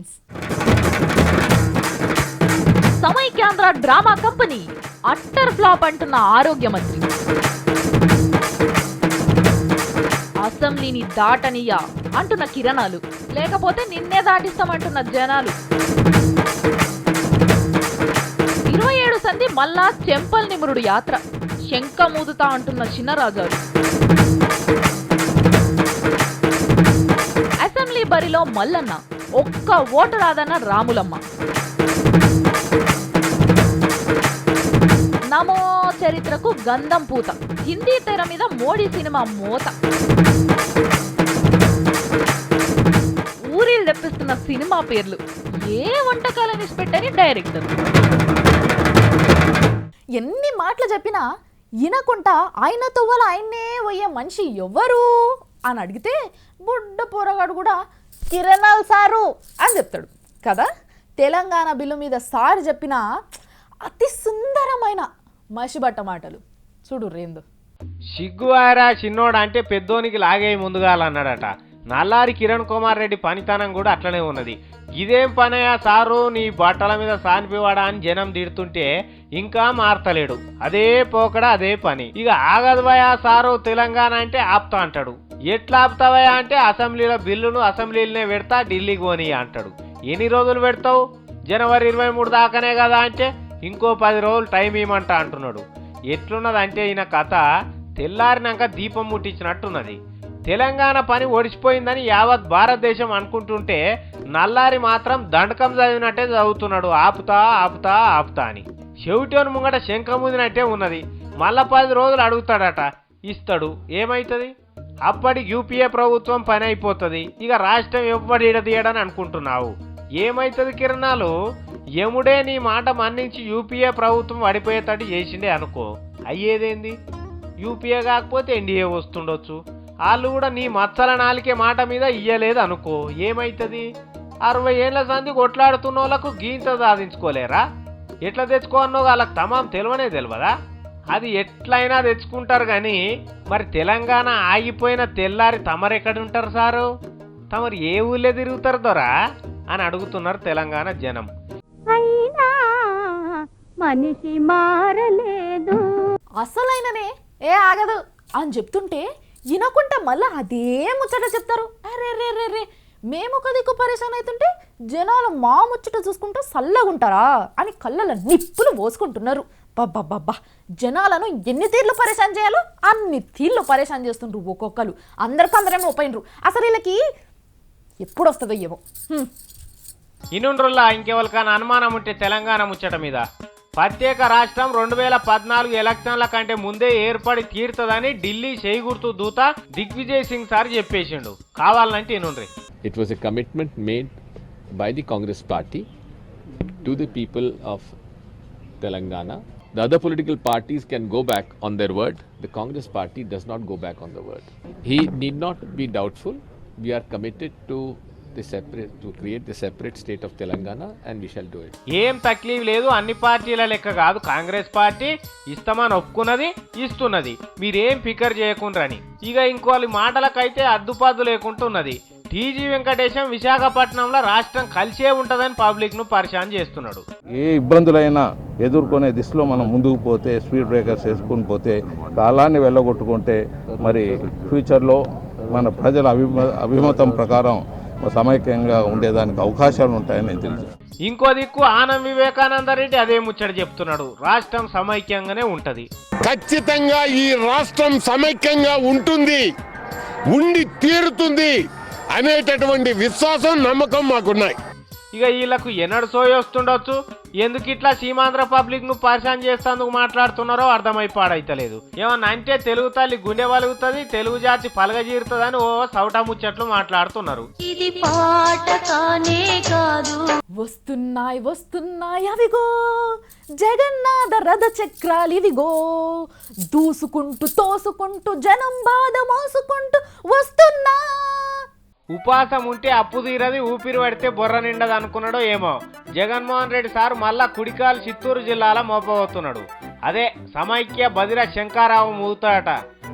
Headlines. Samaikyandhra drama company utter flop అంటున్న ఆరోగ్య మంత్రి. అసెంబ్లీని దాటనియా అంటున్న కిరణాలు, లేకపోతే నిన్నే దాటిస్తామంటున్న జనాలు. 27 సంధి మల్లా చెంపల్ నిమురుడు యాత్ర, శంఖమూదుతా అంటున్న చిన్నరాజాలు. అసెంబ్లీ బరిలో మల్లన్న, ఒక్క ఓటు రాదన్న రాములమ్మ. నమో చరిత్రకు గంధం పూత, హిందీ తెర మీద మోడీ సినిమా మోత. ఊరిలు తెప్పిస్తున్న సినిమా పేర్లు, ఏ వంటకాలని పెట్టని డైరెక్టర్. ఎన్ని మాటలు చెప్పినా వినకుండా ఆయన తవ్వల ఆయన్నే పోయే మనిషి ఎవరు అని అడిగితే బుడ్డ పోరగాడు కూడా కిరణాల్ సారు అని చెప్తాడు కదా. తెలంగాణ బిల్లు మీద సార్ చెప్పిన అతి సుందరమైన మసిబట్ట మాటలు చూడు రేందు. సిగ్గువారా చిన్నోడు అంటే పెద్దోనికి లాగే ముందుగాలన్నాడట. నల్లారి కిరణ్ కుమార్ రెడ్డి పనితనం కూడా అట్లనే ఉన్నది. ఇదేం పనయా సారు నీ బట్టల మీద సానిపివాడా అని జనం తిడుతుంటే ఇంకా మారతలేడు. అదే పోకడ అదే పని. ఇక ఆగదువయా సారు తెలంగాణ అంటే ఆపుతా అంటాడు. ఎట్లా ఆపుతావయా అంటే అసెంబ్లీలో బిల్లును అసెంబ్లీలోనే పెడతా ఢిల్లీకి పోనీ అంటాడు. ఎన్ని రోజులు పెడతావు? జనవరి 23 దాకానే కదా అంటే ఇంకో 10 రోజులు టైం ఇవ్వమంటా అంటున్నాడు. ఎట్లున్నదంటే ఈయన కథ తెల్లారినాక దీపం ముట్టించినట్టున్నది. తెలంగాణ పని ఒడిచిపోయిందని యావత్ భారతదేశం అనుకుంటుంటే నల్లారి మాత్రం దండకం చదివినట్టే చదువుతున్నాడు. ఆపుతా ఆపుతా ఆపుతా అని చెవిటోని ముంగట శంఖముదినట్టే ఉన్నది. మళ్ళా 10 రోజులు అడుగుతాడట, ఇస్తాడు. ఏమైతుంది? అప్పటికి యూపీఏ ప్రభుత్వం పని అయిపోతుంది. ఇక రాష్ట్రం ఎవ్వడి ఇడదీయడని అనుకుంటున్నావు. ఏమైతుంది కిరణాలు? యముడే నీ మాట మన్నించి యూపీఏ ప్రభుత్వం పడిపోయేటట్టు చేసిండే అనుకో, అయ్యేదేంది? యూపీఏ కాకపోతే ఎన్డీఏ వస్తుండొచ్చు. వాళ్ళు కూడా నీ మచ్చల నాలికే మాట మీద ఇయ్యలేదు అనుకో, ఏమైతుంది? 60 ఏళ్ల సంది కొట్లాడుతున్న వాళ్ళకు గీంత సాధించుకోలేరా? ఎట్లా తెచ్చుకోన్నో వాళ్ళకి తమాం తెలివనే తెలియదా? అది ఎట్లయినా తెచ్చుకుంటారు కానీ మరి తెలంగాణ ఆగిపోయిన తెల్లారి తమరెక్కడుంటారు సారు? తమరు ఏ ఊళ్ళే తిరుగుతారు దొరా అని అడుగుతున్నారు తెలంగాణ జనం. మనిషి మారలేదు, అసలైననే ఏ ఆగదు అని చెప్తుంటే వినకుంటే మళ్ళీ అదే ముచ్చట చెప్తారు. అరే రే రే రే మేము ఒక దిక్కు పరేషాన్ అవుతుంటే జనాలు మా ముచ్చట చూసుకుంటూ చల్లగుంటారా అని కళ్ళలో నిప్పులు పోసుకుంటున్నారు. బాబ్బా జనాలను ఎన్ని తీర్లు పరేషాన్ చేయాలో అన్ని తీర్లు పరేషాన్ చేస్తుండ్రు ఒక్కొక్కరు. అందరికేమో పోయినరు. అసలు వీళ్ళకి ఎప్పుడు వస్తుందో ఏమో. ఇన్నుండ్రుల్లా ఇంకెవరికైనా అనుమానం ఉంటే తెలంగాణ ముచ్చట మీద ప్రత్యేక రాష్ట్రం 2014 ఎలక్షన్ల కంటే ముందే ఏర్పడి తీరుతుందని ఢిల్లీ చేయిగుర్తు దూత దిగ్విజయ్ సింగ్ సార్ చెప్పేసిండు. కావాలంటే ఇనుండ్రి. It was a commitment made by the Congress party to the people of Telangana. The other political parties can go back on their word. The Congress party does not go back on the word. He need not be doubtful. We are committed to create the separate state of Telangana and we shall do it. ఏం తక్లీఫ్ లేదు. అన్ని పార్టీల లెక్క కాదు. Congress party ఇస్తామని ఒప్పుకున్నది, ఇస్తున్నది. మీరేం ఫికర్ చేయకుండ్రని. ఇక ఇంకోళ్ళ మాటలకైతే అద్దుపాదు లేకుంటున్నది. టీజీ వెంకటేశం విశాఖపట్నంలో రాష్ట్రం కలిసే ఉంటుందని పబ్లిక్ ను పరిశాన్ చేస్తున్నాడు. ఏ ఇబ్బందులైనా ఎదుర్కొనే దిశలో మనం ముందుకు పోతే, స్పీడ్ బ్రేకర్స్ వేసుకుని పోతే, కాలాన్ని వెళ్ళగొట్టుకుంటే మరి ఫ్యూచర్లో మన ప్రజల అభిమతం ప్రకారం సమైక్యంగా ఉండేదానికి అవకాశాలు ఉంటాయని నేను తెలుసు. ఇంకో దిక్కు ఆనం వివేకానంద రెడ్డి అదే ముచ్చట చెప్తున్నాడు. రాష్ట్రం సమైక్యంగానే ఉంటది. ఖచ్చితంగా ఈ రాష్ట్రం సమైక్యంగా ఉంటుంది, ఉండి తీరుతుంది అనేటటువంటి విశ్వాసం, నమ్మకం మాకున్నాయి. ఇక వీళ్ళకు ఎన్నడు సోయి వస్తుండొచ్చు. ఎందుకు ఇట్లా సీమాంధ్ర పబ్లిక్ ను పరిశాన్ చేస్తేందుకు మాట్లాడుతున్నారో అర్థమైపాడైతలేదు. ఏమన్నా అంటే తెలుగు తల్లి గుండె వలుగుతుంది, తెలుగు జాతి పలగజీరుతుందని ఓ సౌటా ముచ్చట్లు మాట్లాడుతున్నారు. ఇది పాట కానే కాదు. వస్తున్నాయి వస్తున్నాయి అవిగో జగన్నాథ రథ చక్రాలు ఇవిగో, దూసుకుంటూ తోసుకుంటూ జనం బాధ మోసుకుంటూ వస్తున్నా. ఉపాసం ఉంటే అప్పు తీరది, ఊపిరి పడితే బొర్ర నిండదు అనుకున్నాడో ఏమో జగన్మోహన్ రెడ్డి సార్ మళ్ళా కుడికాలు చిత్తూరు జిల్లాలో మోపబోతున్నాడు. అదే సమైక్య బదిర శంకారావు మూతాట.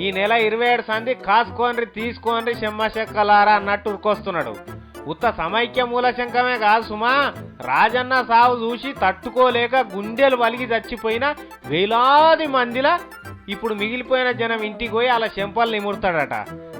ఈ నెల 27 సంది కాసుకోండ్రి తీసుకోండ్రి చెమ్మచెక్కలారా అన్నట్టు ఉరికొస్తున్నాడు. ఉత్త సమైక్య మూలశంకమే కాదు సుమా, రాజన్న సావు చూసి తట్టుకోలేక గుండెలు వలిగి చచ్చిపోయిన వేలాది మందిలా ఇప్పుడు మిగిలిపోయిన జనం ఇంటికి పోయి అలా చెంపలు నిమురుతాడట,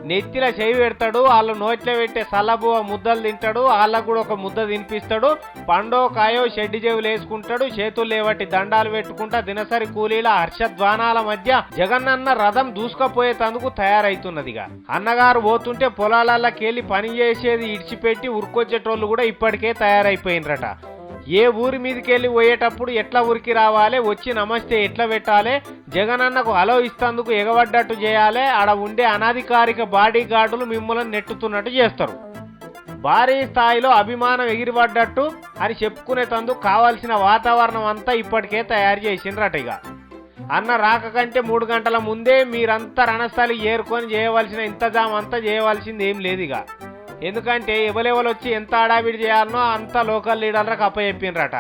నెత్తిల చేయి పెడతాడు, వాళ్ళు నోట్లో పెట్టే సల్లబువ ముద్దలు తింటాడు, వాళ్ళకు కూడా ఒక ముద్ద తినిపిస్తాడు, పండో కాయో షెడ్డి చెవులు వేసుకుంటాడు, చేతులు లేవట్టి దండాలు పెట్టుకుంటా దినసరి కూలీల హర్షధ్వానాల మధ్య జగనన్న రథం దూసుకపోయేందుకు తయారైతున్నదిగా. అన్నగారు పోతుంటే పొలాలకెళ్ళి పని చేసేది ఇడిచిపెట్టి ఉరుకొచ్చేటోళ్ళు కూడా ఇప్పటికే తయారైపోయినరట. ఏ ఊరి మీదకెళ్ళి పోయేటప్పుడు ఎట్లా ఉరికి రావాలి, వచ్చి నమస్తే ఎట్లా పెట్టాలి, జగనన్నకు హలో ఇస్తందుకు ఎగబడ్డట్టు చేయాలి, ఆడ ఉండే అనధికారిక బాడీ గార్డులు మిమ్మల్ని నెట్టుతున్నట్టు చేస్తారు. భారీ స్థాయిలో అభిమానం ఎగిరిపడ్డట్టు అని చెప్పుకునేందుకు కావాల్సిన వాతావరణం అంతా ఇప్పటికే తయారు చేసిండ్రట. ఇక అన్న రాక కంటే 3 గంటల ముందే మీరంతా రణస్థలి ఏరుకొని చేయవలసిన ఇంతజాం అంతా చేయవలసింది ఏం లేదు. ఇక ఎందుకంటే ఎవరెవరు వచ్చి ఎంత ఆడావిడి చేయాలనో అంత లోకల్ లీడర్లకు అప్పచెప్పినరట.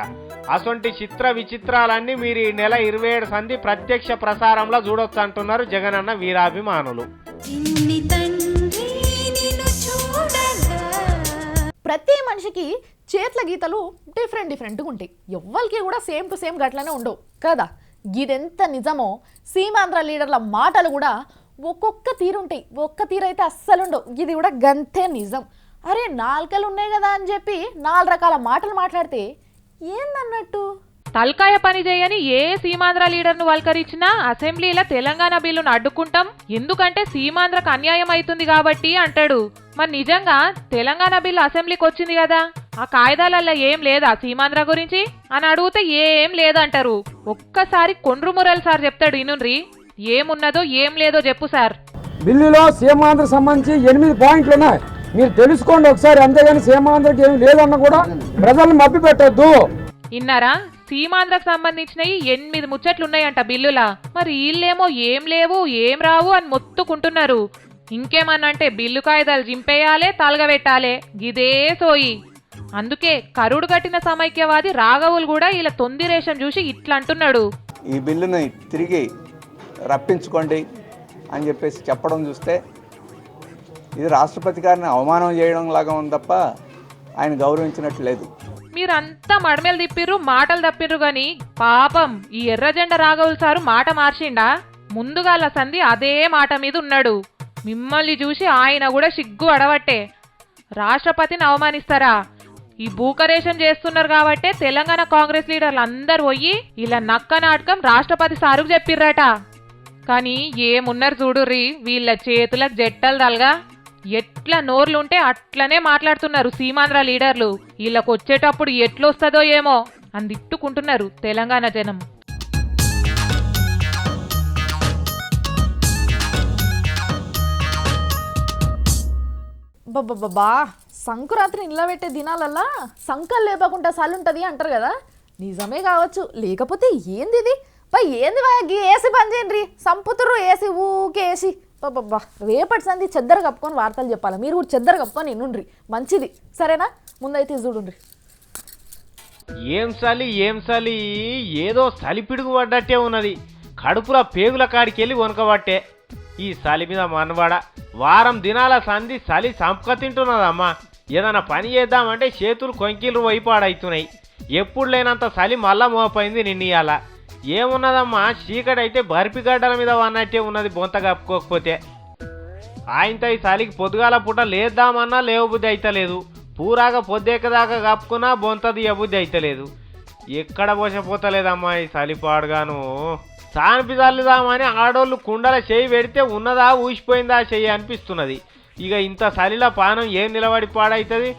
అసొంటి చిత్ర విచిత్రాలన్నీ మీరు ఈ నెల 27 సంధి ప్రత్యక్ష ప్రసారంలో చూడొచ్చు అంటున్నారు జగనన్న వీరాభిమానులు. ప్రతి మనిషికి చేతుల గీతలు డిఫరెంట్గా ఉంటాయి, ఎవ్వరికి కూడా సేమ్ టు సేమ్ గట్లనే ఉండవు కదా. గిదెంత నిజమో సీమాంధ్ర లీడర్ల మాటలు కూడా ఒక్కొక్క తీరుంటాయి, ఒక్క తీరు అయితే అస్సలు ఉండవు. ఇది కూడా గంతే నిజం. అరే 4 ఉన్నాయి కదా అని చెప్పి 4 రకాల మాటలు మాట్లాడితే ఏందన్నట్టు? తలకాయ పని చేయని ఏ సీమాంధ్ర లీడర్ను వల్కరించినా అసెంబ్లీలో తెలంగాణ బిల్లును అడ్డుకుంటాం, ఎందుకంటే సీమాంధ్రకు అన్యాయం అవుతుంది కాబట్టి అంటాడు. మరి నిజంగా తెలంగాణ బిల్లు అసెంబ్లీకి వచ్చింది కదా, ఆ కాయిదాలల్లో ఏం లేదా సీమాంధ్ర గురించి అని అడిగితే ఏం లేదంటారు. ఒక్కసారి కొండ్రుమురల్ సార్ చెప్తాడు, ఇనుండ్రి ఏమున్నదో ఏం లేదో చెప్పు సార్. బిల్లులో సీమాంధ్రకు సంబంధించి 8 పాయింట్లు ఉన్నాయి, మీరు తెలుసుకోండి ఒకసారి, అంతేగాని సీమాంధ్రకి ఏమి లేదన్న కూడా ప్రజలను మభ్య పెట్టద్దు. ఇన్నారా, సీమాంధ్రకు సంబంధించినవి 8 ముచ్చట్లు ఉన్నాయంట బిల్లులా. మరి వీళ్ళేమో ఏం లేవు ఏం రావు అని మొత్తుకుంటున్నారు. ఇంకేమన్నంటే బిల్లు కాయిదాలు జింపేయాలే, తలగబెట్టాలే, గిదే సోయి. అందుకే కరుడు కట్టిన సమైక్యవాది రాఘవులు కూడా ఇలా తొందిరేషం చూసి ఇట్లా అంటున్నాడు, ఈ బిల్లుని తిరిగి రప్పించుకోండి అని చెప్పేసి చెప్పడం చూస్తే ఇది రాష్ట్రపతి గారిని అవమానం చేయడం లాగా ఉంది తప్ప ఆయన గౌరవించినట్లు లేదు. మీరంతా మడమేలు తిప్పిర్రు, మాటలు తప్పిర్రు గాని పాపం ఈ ఎర్రజెండ రాఘవులు సారు మాట మార్చిండా? ముందుగాల సంధి అదే మాట మీద ఉన్నాడు. మిమ్మల్ని చూసి ఆయన కూడా సిగ్గు అడవట్టే. రాష్ట్రపతిని అవమానిస్తారా? ఈ భూకరేషం చేస్తున్నారు కాబట్టే తెలంగాణ కాంగ్రెస్ లీడర్లు అందరు పోయి ఇలా నక్క నాటకం రాష్ట్రపతి సారుకు చెప్పిర్రట. కానీ ఏమున్నారు చూడుర్రి, వీళ్ళ చేతులకు జట్టలు తలగా ఎట్లా నోర్లుంటే అట్లనే మాట్లాడుతున్నారు సీమాంధ్ర లీడర్లు. వీళ్ళకు వచ్చేటప్పుడు ఎట్లొస్తుందో ఏమో అని తిట్టుకుంటున్నారు తెలంగాణ జనం. బాబా సంకురాత్రి నిలబెట్టే దినాలల్లా సంకలు లేపకుండా సల్లుంటుంది అంటారు కదా, నిజమే కావచ్చు. లేకపోతే ఏంది ఇది ఏంది గీ ఏసీ పని చేయండి, సంపుతుర్రు ఏసీ ఊకే ఏసీ. బాబా రేపటి సంది చెద్దరు కప్పుకొని వార్తలు చెప్పాలి, మీరు కూడా చెద్దరు కప్పుకొని నిన్నుండ్రి, మంచిది సరేనా. ముందైతే చూడుండ్రి. ఏం చలి ఏదో సలిపిడుగు పడ్డట్టే ఉన్నది, కడుపుల పేగుల కాడికెళ్ళి వనకబట్టే. ఈ చలి మీద మనవాడ వారం దినాల సంధి చలి సంపక తింటున్నదమ్మా. ఏదైనా పని చేద్దామంటే చేతులు కొంకిలు వైపాడవుతున్నాయి. ఎప్పుడు లేనంత చలి మళ్ళా మోపైంది నిన్నీయాల. ఏమున్నదమ్మా, చీకటైతే బర్పిగడ్డల మీద వన్నట్టే ఉన్నది బొంత కప్పుకోకపోతే. ఆయనతో ఈ చలికి పొద్దుగాల పూట లేద్దామన్నా లేవబుద్ధి అయితలేదు, పూరాగా పొద్దెక్కదాకా కప్పుకున్నా బొంత దియబుద్ధి అయితలేదు. ఎక్కడ పోసపోతలేదమ్మా ఈ చలి పాడుగాను. సానిపి చల్లుదామని ఆడోళ్ళు కుండల చెయ్యి పెడితే ఉన్నదా ఊసిపోయిందా చెయ్యి అనిపిస్తున్నది. ఇక ఇంత చలిలో పానం ఏం నిలబడి పాడవుతుంది.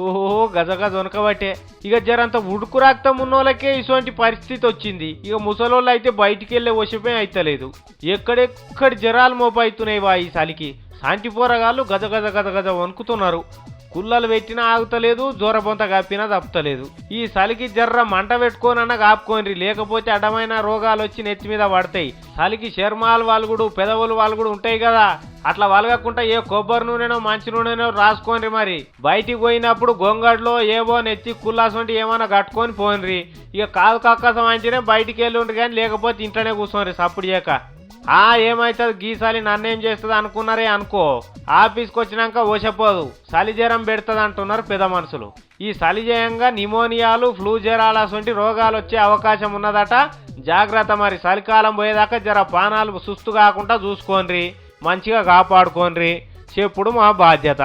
ఓహో గజగజ వనకబట్టే. ఇక జరంత ఉడుకు రక్తం ఉన్నోళ్ళకే ఇటువంటి పరిస్థితి వచ్చింది. ఇక ముసలోళ్ళు అయితే బయటికి వెళ్ళే వశమే అయితలేదు. ఎక్కడెక్కడ జ్వరాలు మోపవుతున్నాయి వా ఈ చలికి. సాంటి పోరగాళ్ళు గజగజ గజగజ వణుకుతున్నారు. కుళ్ళలు పెట్టినా ఆగుతలేదు, జ్వరబొంత కాపినా తప్పుతలేదు. ఈ చలికి జర్ర మంట పెట్టుకోనన్నా కాపుకోండి, లేకపోతే అడ్డమైన రోగాలు వచ్చి నెత్తి మీద పడతాయి. చలికి చర్మాలు వాల్గుడు పెదవులు వాల్గుడు ఉంటాయి కదా, అట్లా వలగకుండా ఏ కొబ్బరి నూనెనో మంచి నూనెనో రాసుకోండి. మరి బయటికి పోయినప్పుడు గొంగడ్లో ఏవో నెత్తి కుల్లాసంటి ఏమైనా కట్టుకొని పోయినరి. ఇక కాదు కక్కసం అంటేనే బయటికి వెళ్ళి ఉండి కానీ లేకపోతే ఇంట్లోనే కూర్చోండి సప్పుడు చేయక. ఏమవుతుంది గీసాలి నన్నేం చేస్తుంది అనుకున్నారే అనుకో, ఆఫీస్కి వచ్చినాక ఓసపోదు చలి జ్వరం పెడుతుంది అంటున్నారు పెద్ద మనుషులు. ఈ చలి జ్వరంగా నిమోనియాలు ఫ్లూ జ్వరాలు అటువంటి రోగాలు వచ్చే అవకాశం ఉన్నదట. జాగ్రత్త. మరి చలికాలం పోయేదాకా జర పానాలు సుస్తు కాకుండా చూసుకోండి, మంచిగా కాపాడుకోండి. చెప్పుడు మా బాధ్యత.